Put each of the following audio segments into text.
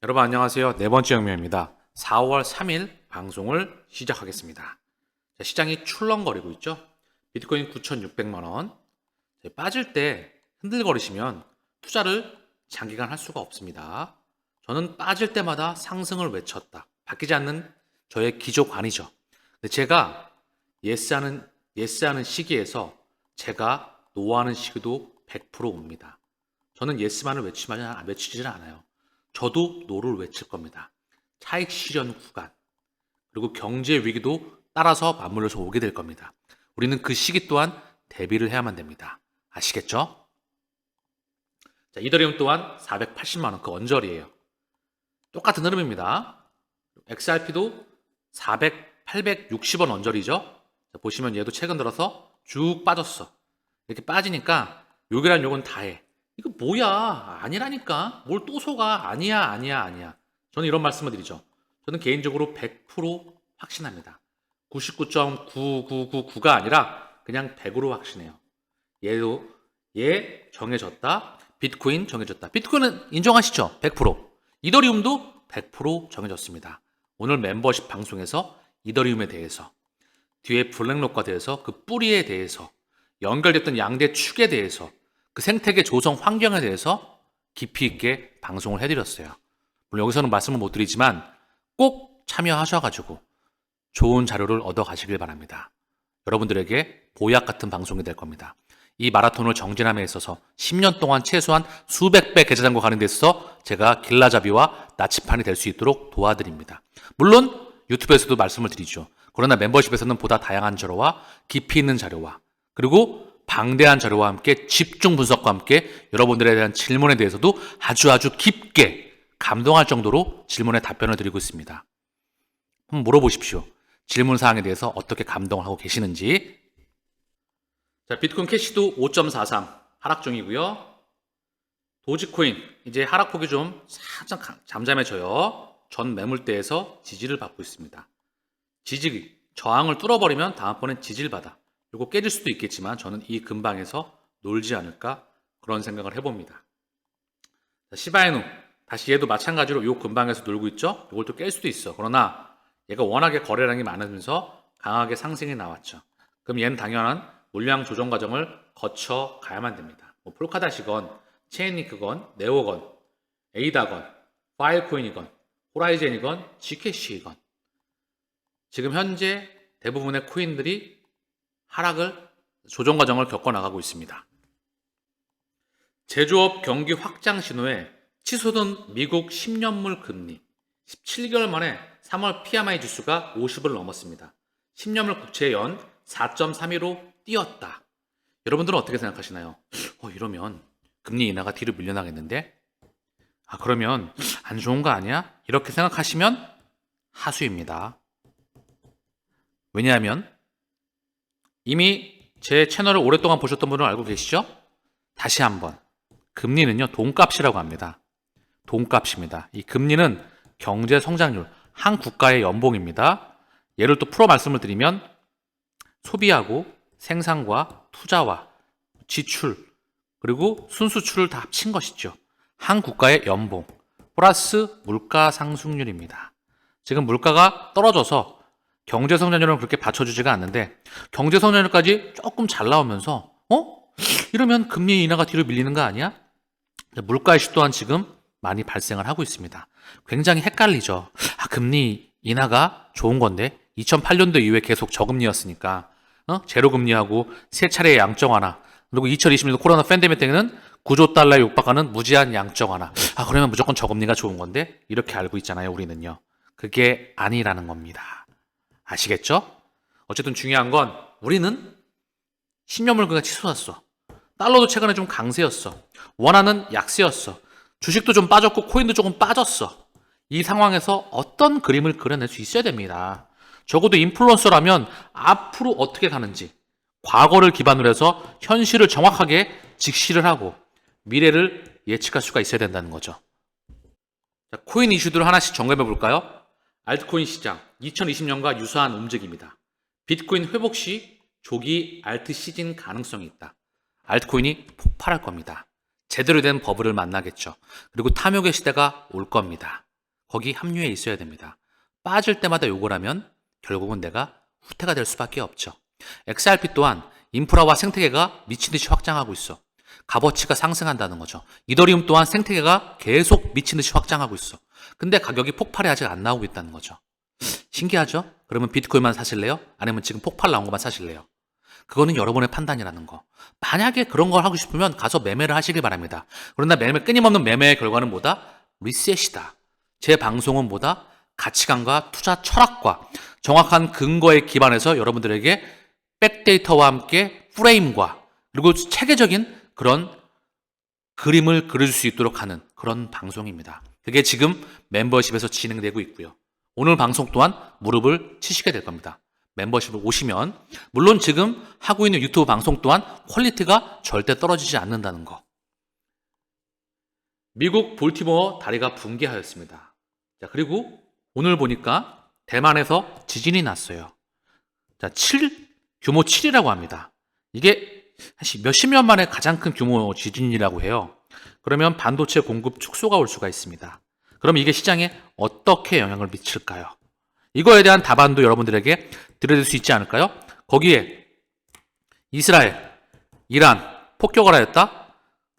여러분 안녕하세요. 네 번째 영명입니다. 4월 3일 방송을 시작하겠습니다. 자, 시장이 출렁거리고 있죠. 비트코인 9,600만 원. 빠질 때 흔들거리시면 투자를 장기간 할 수가 없습니다. 저는 빠질 때마다 상승을 외쳤다. 바뀌지 않는 저의 기조관이죠. 근데 제가 예스하는 시기에서 제가 노하는 시기도 100% 옵니다. 저는 예스만을 외치지 않아요. 저도 노를 외칠 겁니다. 차익 실현 구간, 그리고 경제 위기도 따라서 맞물려서 오게 될 겁니다. 우리는 그 시기 또한 대비를 해야만 됩니다. 아시겠죠? 자, 이더리움 또한 480만 원 그 언저리예요. 똑같은 흐름입니다. XRP도 860원 언저리죠. 자, 보시면 얘도 최근 들어서 쭉 빠졌어. 이렇게 빠지니까 욕이란 욕은 다 해. 이거 뭐야? 아니라니까. 뭘 또 속아? 아니야. 저는 이런 말씀을 드리죠. 저는 개인적으로 100% 확신합니다. 99.9999가 아니라 그냥 100으로 확신해요. 얘 정해졌다. 비트코인 정해졌다. 비트코인은 인정하시죠? 100%. 이더리움도 100% 정해졌습니다. 오늘 멤버십 방송에서 이더리움에 대해서, 뒤에 블랙록과 대해서, 그 뿌리에 대해서, 연결됐던 양대 축에 대해서, 그 생태계 조성 환경에 대해서 깊이 있게 방송을 해드렸어요. 물론 여기서는 말씀을 못 드리지만 꼭 참여하셔가지고 좋은 자료를 얻어 가시길 바랍니다. 여러분들에게 보약 같은 방송이 될 겁니다. 이 마라톤을 정진함에 있어서 10년 동안 최소한 수백 배 계좌잔고 가는 데 있어서 제가 길라잡이와 나치판이 될 수 있도록 도와드립니다. 물론 유튜브에서도 말씀을 드리죠. 그러나 멤버십에서는 보다 다양한 자료와 깊이 있는 자료와, 그리고 방대한 자료와 함께 집중 분석과 함께 여러분들에 대한 질문에 대해서도 아주 깊게 감동할 정도로 질문에 답변을 드리고 있습니다. 한번 물어보십시오. 질문 사항에 대해서 어떻게 감동을 하고 계시는지. 자, 비트코인 캐시도 5.43 하락 중이고요. 도지코인 이제 하락폭이 좀 살짝 잠잠해져요. 전 매물대에서 지지를 받고 있습니다. 저항을 뚫어버리면 다음번엔 지지를 받아. 이거 깨질 수도 있겠지만 저는 이 근방에서 놀지 않을까 그런 생각을 해봅니다. 자, 시바이누 다시 얘도 마찬가지로 이 근방에서 놀고 있죠. 이걸 또 깰 수도 있어. 그러나 얘가 워낙에 거래량이 많으면서 강하게 상승이 나왔죠. 그럼 얘는 당연한 물량 조정 과정을 거쳐 가야만 됩니다. 뭐 폴카닷이건 체인링크건 네오건 에이다건 파일코인이건 호라이젠이건 지캐시이건 지금 현재 대부분의 코인들이 하락을 조정 과정을 겪어 나가고 있습니다. 제조업 경기 확장 신호에 치솟은 미국 10년물 금리 17개월 만에 3월 PMI 지수가 50을 넘었습니다. 10년물 국채 연 4.32로 뛰었다. 여러분들은 어떻게 생각하시나요? 이러면 금리 인하가 뒤로 밀려나겠는데? 그러면 안 좋은 거 아니야? 이렇게 생각하시면 하수입니다. 왜냐하면 이미 제 채널을 오랫동안 보셨던 분은 알고 계시죠? 다시 한번 금리는요 돈값이라고 합니다. 돈값입니다. 이 금리는 경제 성장률, 한 국가의 연봉입니다. 예를 또 풀어 말씀을 드리면 소비하고 생산과 투자와 지출 그리고 순수출을 다 합친 것이죠. 한 국가의 연봉 플러스 물가 상승률입니다. 지금 물가가 떨어져서 경제 성장률은 그렇게 받쳐주지가 않는데 경제 성장률까지 조금 잘 나오면서 이러면 금리 인하가 뒤로 밀리는 거 아니야? 물가 이슈 또한 지금 많이 발생을 하고 있습니다. 굉장히 헷갈리죠. 금리 인하가 좋은 건데 2008년도 이후에 계속 저금리였으니까 제로금리하고 세 차례의 양적 완화 그리고 2020년도 코로나 팬데믹 때는 9조 달러에 육박하는 무제한 양적 완화 그러면 무조건 저금리가 좋은 건데 이렇게 알고 있잖아요. 우리는요. 그게 아니라는 겁니다. 아시겠죠? 어쨌든 중요한 건 우리는 10년 물가가 치솟았어. 달러도 최근에 좀 강세였어. 원화는 약세였어. 주식도 좀 빠졌고 코인도 조금 빠졌어. 이 상황에서 어떤 그림을 그려낼 수 있어야 됩니다. 적어도 인플루언서라면 앞으로 어떻게 가는지 과거를 기반으로 해서 현실을 정확하게 직시를 하고 미래를 예측할 수가 있어야 된다는 거죠. 자, 코인 이슈들을 하나씩 점검해 볼까요? 알트코인 시장 2020년과 유사한 움직임이다. 비트코인 회복 시 조기 알트 시즌 가능성이 있다. 알트코인이 폭발할 겁니다. 제대로 된 버블을 만나겠죠. 그리고 탐욕의 시대가 올 겁니다. 거기 합류해 있어야 됩니다. 빠질 때마다 요걸 하면 결국은 내가 후퇴가 될 수밖에 없죠. XRP 또한 인프라와 생태계가 미친듯이 확장하고 있어. 값어치가 상승한다는 거죠. 이더리움 또한 생태계가 계속 미친듯이 확장하고 있어. 근데 가격이 폭발이 아직 안 나오고 있다는 거죠. 신기하죠? 그러면 비트코인만 사실래요? 아니면 지금 폭발 나온 것만 사실래요? 그거는 여러분의 판단이라는 거. 만약에 그런 걸 하고 싶으면 가서 매매를 하시길 바랍니다. 그러나 끊임없는 매매의 결과는 뭐다? 리셋이다. 제 방송은 뭐다? 가치관과 투자 철학과 정확한 근거에 기반해서 여러분들에게 백데이터와 함께 프레임과 그리고 체계적인 그런 그림을 그릴 수 있도록 하는 그런 방송입니다. 그게 지금 멤버십에서 진행되고 있고요. 오늘 방송 또한 무릎을 치시게 될 겁니다. 멤버십을 오시면 물론 지금 하고 있는 유튜브 방송 또한 퀄리티가 절대 떨어지지 않는다는 거. 미국 볼티모어 다리가 붕괴하였습니다. 자, 그리고 오늘 보니까 대만에서 지진이 났어요. 자, 규모 7이라고 합니다. 이게 몇십 년 만에 가장 큰 규모 지진이라고 해요. 그러면 반도체 공급 축소가 올 수가 있습니다. 그럼 이게 시장에 어떻게 영향을 미칠까요? 이거에 대한 답안도 여러분들에게 드려줄 수 있지 않을까요? 거기에 이스라엘, 이란 폭격을 하였다.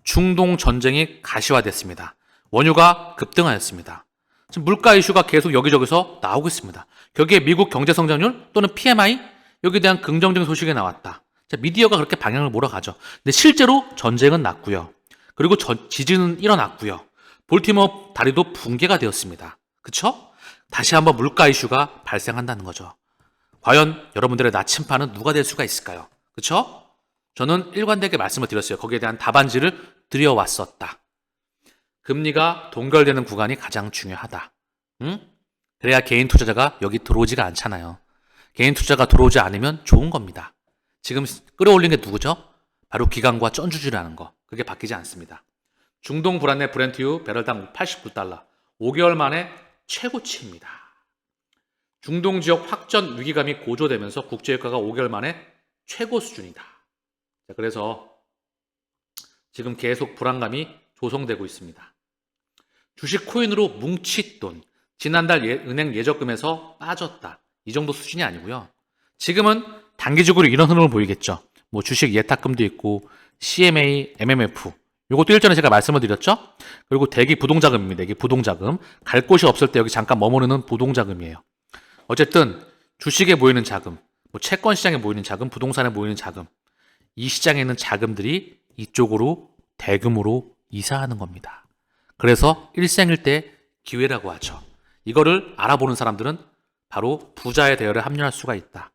중동 전쟁이 가시화됐습니다. 원유가 급등하였습니다. 지금 물가 이슈가 계속 여기저기서 나오고 있습니다. 거기에 미국 경제 성장률 또는 PMI 여기에 대한 긍정적인 소식이 나왔다. 자, 미디어가 그렇게 방향을 몰아가죠. 근데 실제로 전쟁은 났고요. 그리고 지진은 일어났고요. 볼티모어 다리도 붕괴가 되었습니다. 그쵸? 다시 한번 물가 이슈가 발생한다는 거죠. 과연 여러분들의 나침반은 누가 될 수가 있을까요? 그쵸? 저는 일관되게 말씀을 드렸어요. 거기에 대한 답안지를 드려왔었다. 금리가 동결되는 구간이 가장 중요하다. 응? 그래야 개인 투자자가 여기 들어오지가 않잖아요. 개인 투자가 들어오지 않으면 좋은 겁니다. 지금 끌어올린 게 누구죠? 바로 기관과 쩐주지라는 거. 그게 바뀌지 않습니다. 중동 불안의 브렌트유 배럴당 $89. 5개월 만에 최고치입니다. 중동 지역 확전 위기감이 고조되면서 국제유가가 5개월 만에 최고 수준이다. 자, 그래서 지금 계속 불안감이 조성되고 있습니다. 주식 코인으로 뭉칫돈, 지난달 은행 예적금에서 빠졌다. 이 정도 수준이 아니고요. 지금은 단기적으로 이런 흐름을 보이겠죠. 뭐 주식 예탁금도 있고 CMA, MMF 요것도 일전에 제가 말씀을 드렸죠. 그리고 대기 부동자금입니다. 이게 부동자금. 갈 곳이 없을 때 여기 잠깐 머무르는 부동자금이에요. 어쨌든 주식에 모이는 자금, 뭐 채권 시장에 모이는 자금, 부동산에 모이는 자금, 이 시장에 있는 자금들이 이쪽으로 대금으로 이사하는 겁니다. 그래서 일생일대 기회라고 하죠. 이거를 알아보는 사람들은 바로 부자의 대열에 합류할 수가 있다.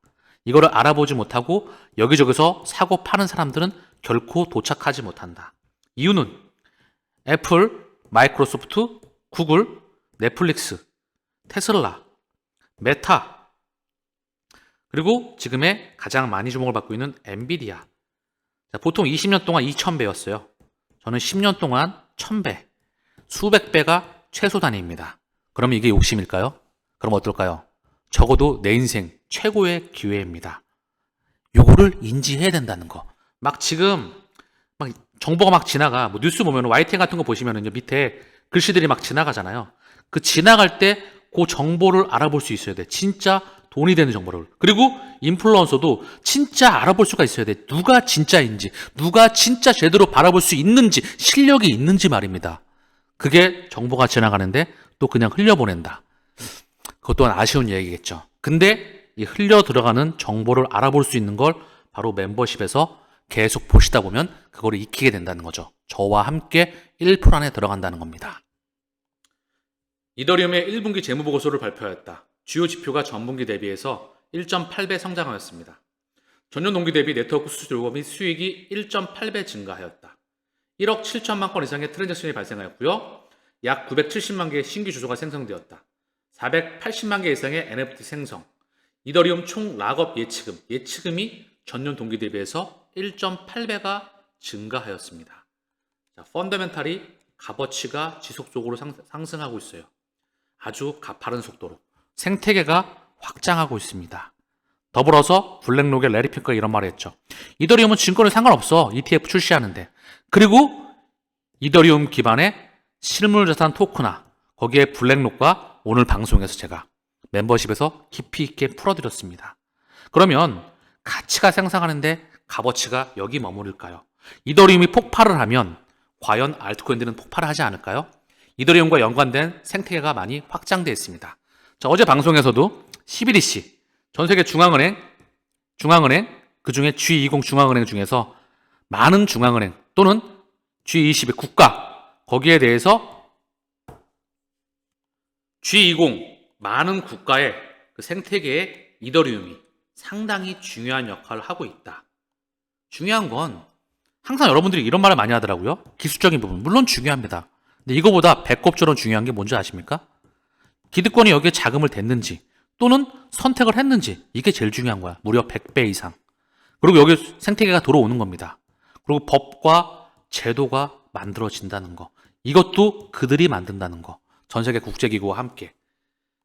이거를 알아보지 못하고 여기저기서 사고 파는 사람들은 결코 도착하지 못한다. 이유는 애플, 마이크로소프트, 구글, 넷플릭스, 테슬라, 메타, 그리고 지금의 가장 많이 주목을 받고 있는 엔비디아. 자, 보통 20년 동안 2000배였어요. 저는 10년 동안 1000배, 수백 배가 최소 단위입니다. 그러면 이게 욕심일까요? 그럼 어떨까요? 적어도 내 인생 최고의 기회입니다. 요거를 인지해야 된다는 거. 막 지금 막 정보가 막 지나가. 뭐 뉴스 보면 YTN 같은 거 보시면 밑에 글씨들이 막 지나가잖아요. 그 지나갈 때 그 정보를 알아볼 수 있어야 돼. 진짜 돈이 되는 정보를. 그리고 인플루언서도 진짜 알아볼 수가 있어야 돼. 누가 진짜인지, 누가 진짜 제대로 바라볼 수 있는지, 실력이 있는지 말입니다. 그게 정보가 지나가는데 또 그냥 흘려보낸다. 그것 또한 아쉬운 얘기겠죠. 근데 이 흘려 들어가는 정보를 알아볼 수 있는 걸 바로 멤버십에서 계속 보시다 보면 그거를 익히게 된다는 거죠. 저와 함께 1% 안에 들어간다는 겁니다. 이더리움의 1분기 재무보고서를 발표하였다. 주요 지표가 전분기 대비해서 1.8배 성장하였습니다. 전년 동기 대비 네트워크 수수료 및 수익이 1.8배 증가하였다. 1억 7천만 건 이상의 트랜잭션이 발생하였고요. 약 970만 개의 신규 주소가 생성되었다. 480만 개 이상의 NFT 생성. 이더리움 총 락업 예치금이 전년 동기 대비해서 1.8배가 증가하였습니다. 자, 펀더멘탈이 값어치가 지속적으로 상승하고 있어요. 아주 가파른 속도로. 생태계가 확장하고 있습니다. 더불어서 블랙록의 레리 핑크가 이런 말을 했죠. 이더리움은 증권에 상관없어. ETF 출시하는데. 그리고 이더리움 기반의 실물자산 토크나 거기에 블랙록과 오늘 방송에서 제가 멤버십에서 깊이 있게 풀어드렸습니다. 그러면 가치가 상승하는데 값어치가 여기 머무를까요? 이더리움이 폭발을 하면 과연 알트코인들은 폭발을 하지 않을까요? 이더리움과 연관된 생태계가 많이 확장되어 있습니다. 자, 어제 방송에서도 CBDC, 전 세계 중앙은행, 그중에 G20 중앙은행 중에서 많은 중앙은행 또는 G20의 국가, 거기에 대해서 G20 많은 국가의 그 생태계에 이더리움이 상당히 중요한 역할을 하고 있다. 중요한 건 항상 여러분들이 이런 말을 많이 하더라고요. 기술적인 부분 물론 중요합니다. 근데 이거보다 배꼽처럼 중요한 게 뭔지 아십니까? 기득권이 여기에 자금을 댔는지 또는 선택을 했는지, 이게 제일 중요한 거야. 무려 100배 이상. 그리고 여기 생태계가 들어오는 겁니다. 그리고 법과 제도가 만들어진다는 거, 이것도 그들이 만든다는 거. 전 세계 국제기구와 함께.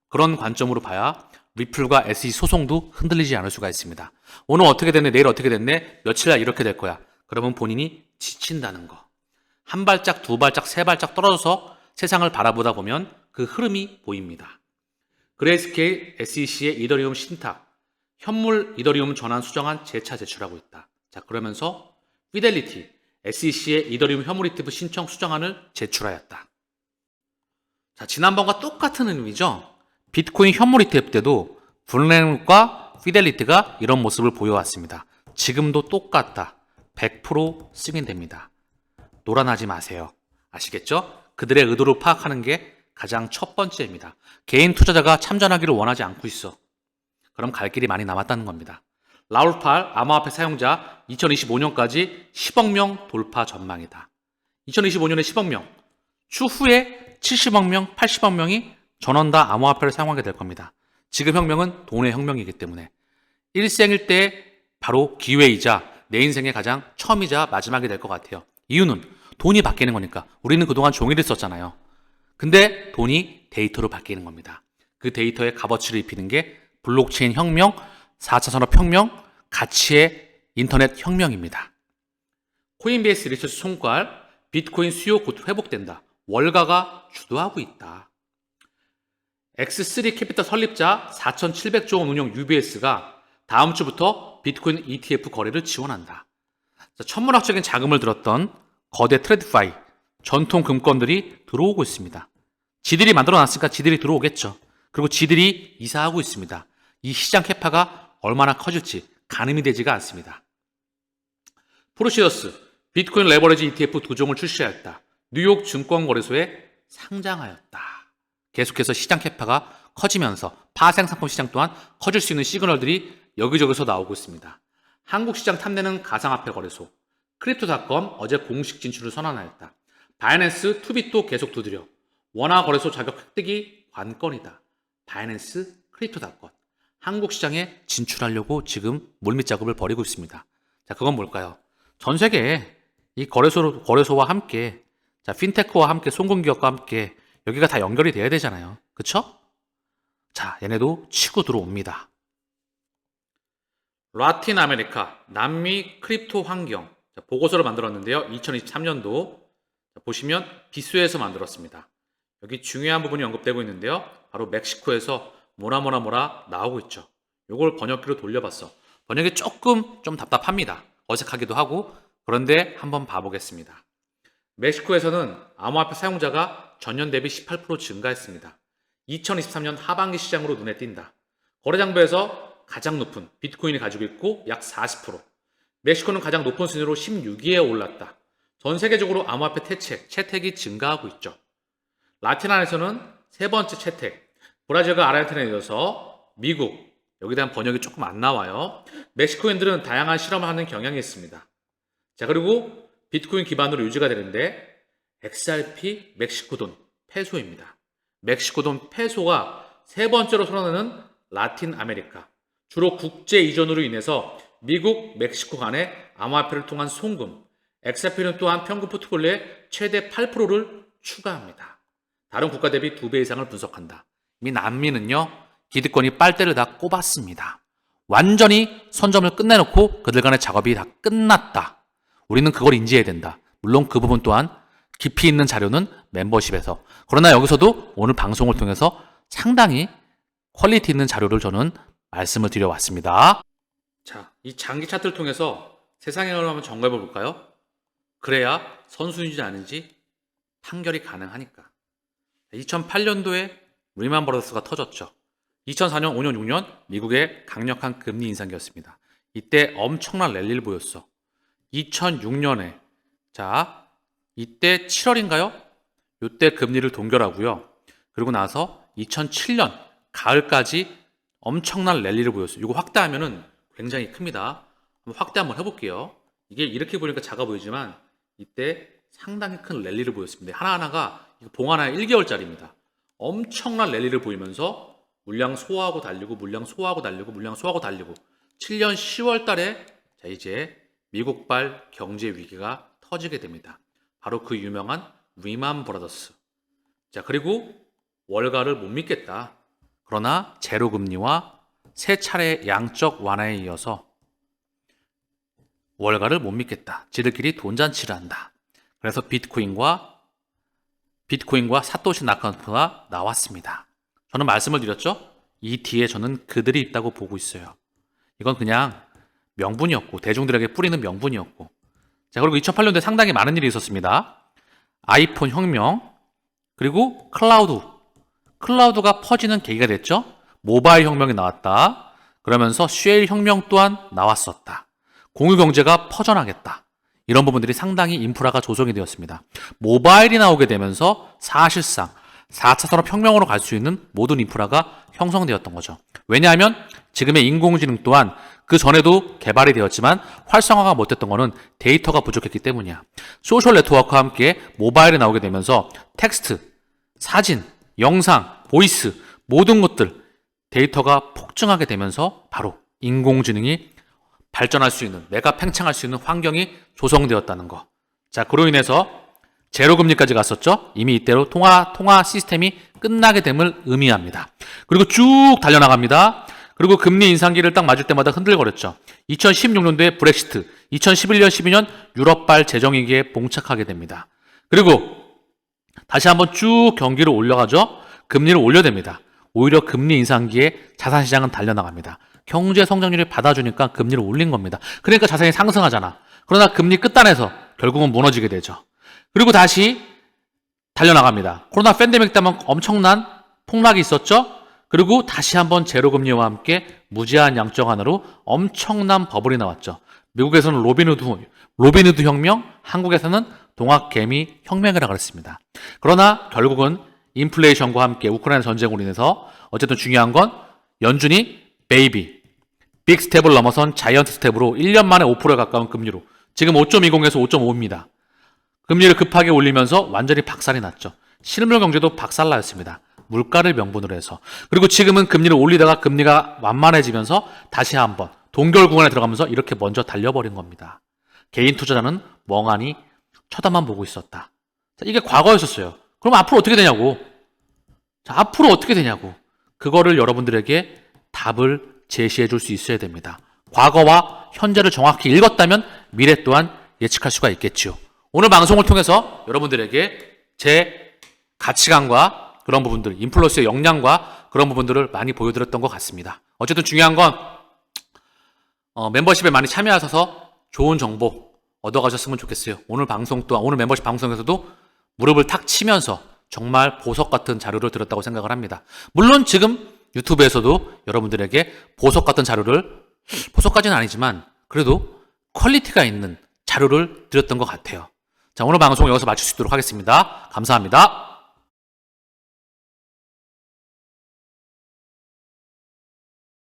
그런 관점으로 봐야 리플과 SEC 소송도 흔들리지 않을 수가 있습니다. 오늘 어떻게 됐네, 내일 어떻게 됐네, 며칠 날 이렇게 될 거야. 그러면 본인이 지친다는 거. 한 발짝, 두 발짝, 세 발짝 떨어져서 세상을 바라보다 보면 그 흐름이 보입니다. 그레이스케일 SEC의 이더리움 신탁, 현물 이더리움 전환 수정안 재차 제출하고 있다. 자, 그러면서 피델리티, SEC의 이더리움 현물 ETF 신청 수정안을 제출하였다. 자, 지난번과 똑같은 의미죠. 비트코인 현물 ETF 때도 블랙록과 피델리티가 이런 모습을 보여왔습니다. 지금도 똑같다. 100% 승인됩니다. 놀아나지 마세요. 아시겠죠? 그들의 의도를 파악하는 게 가장 첫 번째입니다. 개인 투자자가 참전하기를 원하지 않고 있어. 그럼 갈 길이 많이 남았다는 겁니다. 라울팔 암호화폐 사용자 2025년까지 10억 명 돌파 전망이다. 2025년에 10억 명, 추후에 70억 명, 80억 명이 전원 다 암호화폐를 사용하게 될 겁니다. 지금 혁명은 돈의 혁명이기 때문에 일생일 때 바로 기회이자 내 인생의 가장 처음이자 마지막이 될 것 같아요. 이유는 돈이 바뀌는 거니까. 우리는 그동안 종이를 썼잖아요. 근데 돈이 데이터로 바뀌는 겁니다. 그 데이터의 값어치를 입히는 게 블록체인 혁명, 4차 산업혁명, 가치의 인터넷 혁명입니다. 코인베이스 리서치 총괄, 비트코인 수요 곧 회복된다. 월가가 주도하고 있다. X3 캐피털 설립자 4,700조 원 운용 UBS가 다음 주부터 비트코인 ETF 거래를 지원한다. 천문학적인 자금을 들었던 거대 트레드파이, 전통 금권들이 들어오고 있습니다. 지들이 만들어놨으니까 지들이 들어오겠죠. 그리고 지들이 이사하고 있습니다. 이 시장 캐파가 얼마나 커질지 가늠이 되지가 않습니다. 포르시어스, 비트코인 레버리지 ETF 2종을 출시하였다. 뉴욕 증권거래소에 상장하였다. 계속해서 시장 캐파가 커지면서 파생상품 시장 또한 커질 수 있는 시그널들이 여기저기서 나오고 있습니다. 한국 시장 탐내는 가상화폐 거래소, 크립토닷컴 어제 공식 진출을 선언하였다. 바이낸스, 투빗도 계속 두드려. 원화 거래소 자격 획득이 관건이다. 바이낸스, 크립토닷컴. 한국 시장에 진출하려고 지금 물밑 작업을 벌이고 있습니다. 자, 그건 뭘까요? 전 세계에 이 거래소와 함께, 자, 핀테크와 함께, 송금기업과 함께 여기가 다 연결이 돼야 되잖아요. 그쵸? 자, 얘네도 치고 들어옵니다. 라틴 아메리카, 남미 크립토 환경. 자, 보고서를 만들었는데요. 2023년도. 자, 보시면 비수에서 만들었습니다. 여기 중요한 부분이 언급되고 있는데요. 바로 멕시코에서 뭐라 나오고 있죠. 요걸 번역기로 돌려봤어. 번역이 조금 좀 답답합니다. 어색하기도 하고. 그런데 한번 봐보겠습니다. 멕시코에서는 암호화폐 사용자가 전년 대비 18% 증가했습니다. 2023년 하반기 시장으로 눈에 띈다. 거래장부에서 가장 높은 비트코인이 가지고 있고 약 40%. 멕시코는 가장 높은 순위로 16위에 올랐다. 전 세계적으로 암호화폐 채택이 증가하고 있죠. 라틴안에서는 세 번째 채택, 브라질과 아르헨티나에 이어서 미국, 여기에 대한 번역이 조금 안 나와요. 멕시코인들은 다양한 실험을 하는 경향이 있습니다. 자, 그리고 비트코인 기반으로 유지가 되는데 XRP 멕시코돈 페소입니다. 멕시코돈 페소가 세 번째로 선언하는 라틴 아메리카. 주로 국제 이전으로 인해서 미국, 멕시코 간의 암호화폐를 통한 송금, XRP는 또한 평균 포트폴리오의 최대 8%를 추가합니다. 다른 국가 대비 2배 이상을 분석한다. 이미 남미는요, 기득권이 빨대를 다 꼽았습니다. 완전히 선점을 끝내놓고 그들 간의 작업이 다 끝났다. 우리는 그걸 인지해야 된다. 물론 그 부분 또한 깊이 있는 자료는 멤버십에서. 그러나 여기서도 오늘 방송을 통해서 상당히 퀄리티 있는 자료를 저는 말씀을 드려왔습니다. 자, 이 장기 차트를 통해서 세상의 흐름을 한번 점검해 볼까요? 그래야 선수인지 아닌지 판결이 가능하니까. 2008년도에 리만 브라더스가 터졌죠. 2004년, 5년, 6년 미국의 강력한 금리 인상기였습니다. 이때 엄청난 랠리를 보였어. 2006년에 자, 이때 7월인가요? 이때 금리를 동결하고요. 그리고 나서 2007년 가을까지 엄청난 랠리를 보였어요. 이거 확대하면은 굉장히 큽니다. 한번 확대 한번 해볼게요. 이게 이렇게 보니까 작아 보이지만 이때 상당히 큰 랠리를 보였습니다. 하나하나가 봉 하나에 1개월짜리입니다. 엄청난 랠리를 보이면서 물량 소화하고 달리고 물량 소화하고 달리고 물량 소화하고 달리고 7년 10월 달에 자 이제 미국발 경제 위기가 터지게 됩니다. 바로 그 유명한 리만 브라더스. 자 그리고 월가를 못 믿겠다. 그러나 제로 금리와 세 차례 양적 완화에 이어서 월가를 못 믿겠다. 지들끼리 돈잔치를 한다. 그래서 비트코인과 사토시 나카모토가 나왔습니다. 저는 말씀을 드렸죠. 이 뒤에 저는 그들이 있다고 보고 있어요. 이건 그냥 명분이었고 대중들에게 뿌리는 명분이었고. 자 그리고 2008년도에 상당히 많은 일이 있었습니다. 아이폰 혁명 그리고 클라우드가 퍼지는 계기가 됐죠. 모바일 혁명이 나왔다. 그러면서 쉐일 혁명 또한 나왔었다. 공유경제가 퍼져나겠다. 이런 부분들이 상당히 인프라가 조성이 되었습니다. 모바일이 나오게 되면서 사실상 4차 산업혁명으로 갈 수 있는 모든 인프라가 형성되었던 거죠. 왜냐하면 지금의 인공지능 또한 그 전에도 개발이 되었지만 활성화가 못됐던 거는 데이터가 부족했기 때문이야. 소셜 네트워크와 함께 모바일이 나오게 되면서 텍스트, 사진, 영상, 보이스 모든 것들 데이터가 폭증하게 되면서 바로 인공지능이 발전할 수 있는 내가 팽창할 수 있는 환경이 조성되었다는 거. 자 그로 인해서 제로금리까지 갔었죠. 이미 이때로 통화 시스템이 끝나게 됨을 의미합니다. 그리고 쭉 달려나갑니다. 그리고 금리 인상기를 딱 맞을 때마다 흔들거렸죠. 2016년도에 브렉시트, 2011년, 12년 유럽발 재정위기에 봉착하게 됩니다. 그리고 다시 한번 쭉 경기를 올려가죠. 금리를 올려댑니다. 오히려 금리 인상기에 자산시장은 달려나갑니다. 경제 성장률이 받아주니까 금리를 올린 겁니다. 그러니까 자산이 상승하잖아. 그러나 금리 끝단에서 결국은 무너지게 되죠. 그리고 다시 달려나갑니다. 코로나 팬데믹 때문에 엄청난 폭락이 있었죠. 그리고 다시 한번 제로금리와 함께 무제한 양적 완화로 엄청난 버블이 나왔죠. 미국에서는 로빈후드 혁명, 한국에서는 동학개미 혁명이라고 그랬습니다. 그러나 결국은 인플레이션과 함께 우크라이나 전쟁으로 인해서 어쨌든 중요한 건 연준이 베이비, 빅 스텝을 넘어선 자이언트 스텝으로 1년 만에 5%에 가까운 금리로 지금 5.20에서 5.5입니다. 금리를 급하게 올리면서 완전히 박살이 났죠. 실물 경제도 박살나였습니다. 물가를 명분으로 해서. 그리고 지금은 금리를 올리다가 금리가 완만해지면서 다시 한번 동결 구간에 들어가면서 이렇게 먼저 달려버린 겁니다. 개인 투자자는 멍하니 쳐다만 보고 있었다. 자, 이게 과거였었어요. 그럼 앞으로 어떻게 되냐고. 자, 앞으로 어떻게 되냐고. 그거를 여러분들에게 답을 제시해 줄 수 있어야 됩니다. 과거와 현재를 정확히 읽었다면 미래 또한 예측할 수가 있겠지요. 오늘 방송을 통해서 여러분들에게 제 가치관과 그런 부분들, 인플루언서의 역량과 그런 부분들을 많이 보여드렸던 것 같습니다. 어쨌든 중요한 건 멤버십에 많이 참여하셔서 좋은 정보 얻어가셨으면 좋겠어요. 오늘 방송 또한 오늘 멤버십 방송에서도 무릎을 탁 치면서 정말 보석 같은 자료를 드렸다고 생각을 합니다. 물론 지금 유튜브에서도 여러분들에게 보석 같은 자료를 보석까지는 아니지만 그래도 퀄리티가 있는 자료를 드렸던 것 같아요. 자, 오늘 방송 여기서 마칠 수 있도록 하겠습니다. 감사합니다.